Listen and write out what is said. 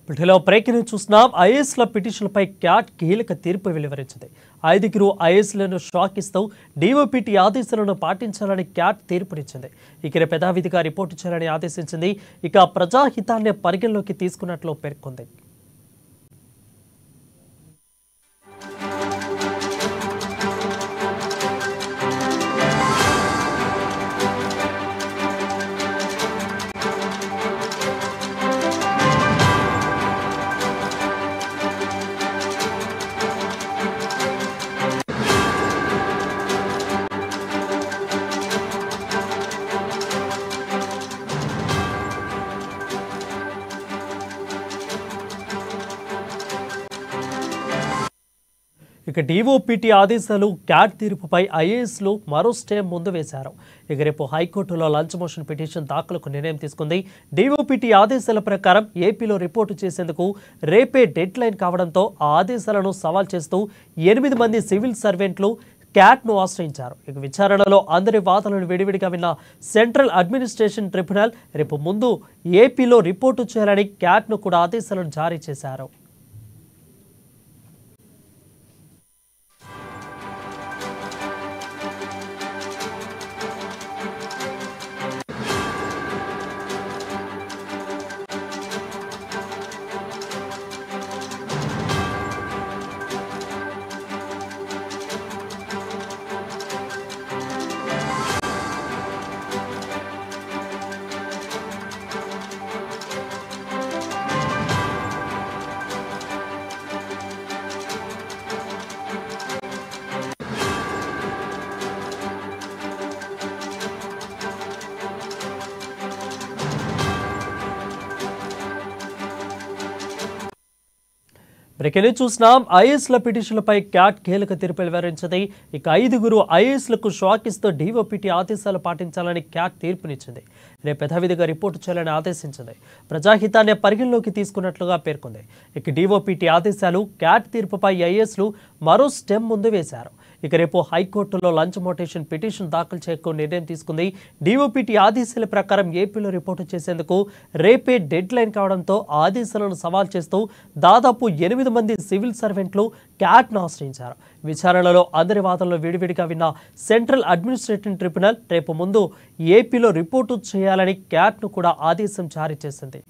వీటిలో బ్రేకింగ్ చూస్తున్నాం. ఐఏఎస్ల పిటిషన్లపై క్యాట్ కీలక తీర్పు వెలువరించింది. 5 ఐఏఎస్లను షాక్ ఇస్తూ డీఓపీటీ ఆదేశాలను పాటించాలని క్యాట్ తీర్పునిచ్చింది. ఇక యథావిధిగా రిపోర్టు చేయాలని ఆదేశించింది. ఇక ప్రజాహితాన్ని పరిగణలోకి తీసుకున్నట్లు పేర్కొంది. ఇక డీఓపీటీ ఆదేశాలు క్యాట్ తీర్పుపై ఐఏఎస్లు మరో స్టే ముందు వేశారు. ఇక రేపు హైకోర్టులో లంచ్ మోషన్ పిటిషన్ దాఖలకు నిర్ణయం తీసుకుంది. డీఓపీటీ ఆదేశాల ప్రకారం ఏపీలో రిపోర్టు చేసేందుకు రేపే డెడ్ లైన్ కావడంతో ఆ ఆదేశాలను సవాల్ చేస్తూ 8 మంది సివిల్ సర్వెంట్లు క్యాట్ను ఆశ్రయించారు. ఇక విచారణలో అందరి వాదనలను విడివిడిగా విన్న సెంట్రల్ అడ్మినిస్ట్రేషన్ ట్రిబ్యునల్ రేపు ముందు ఏపీలో రిపోర్టు చేయాలని క్యాట్ను కూడా ఆదేశాలను జారీ చేశారు. బ్రేకింగ్ చూసినాం. ఐఏఎస్ల పిటిషన్లపై క్యాట్ కీలక తీర్పు వెలువరించింది. ఇక 5 ఐఏఎస్లకు షాక్ ఇస్తూ డీఓపీటీ ఆదేశాలు పాటించాలని క్యాట్ తీర్పునిచ్చింది. రేపు యథావిధిగా రిపోర్టు చేయాలని ఆదేశించింది. ప్రజాహితాన్ని పరిగణలోకి తీసుకున్నట్లుగా పేర్కొంది. ఇక డీఓపీటీ ఆదేశాలు క్యాట్ తీర్పుపై ఐఏఎస్లు మరో స్టెమ్ ముందు వేశారు. ఇక రేపు హైకోర్టులో లంచ్ మోషన్ పిటిషన్ దాఖలు చేయకు నిర్ణయం తీసుకుంది. డీఓపీటీ ఆదేశాల ప్రకారం ఏపీలో రిపోర్టు చేసేందుకు రేపే డెడ్ లైన్ కావడంతో ఆదేశాలను సవాల్ చేస్తూ దాదాపు 8 మంది సివిల్ సర్వెంట్లు క్యాట్ను ఆశ్రయించారు. విచారణలో అందరి వాదనలు విడివిడిగా విన్న సెంట్రల్ అడ్మినిస్ట్రేటివ్ ట్రిబ్యునల్ రేపు ముందు ఏపీలో రిపోర్టు చేయాలని క్యాట్ను కూడా ఆదేశం జారీ చేసింది.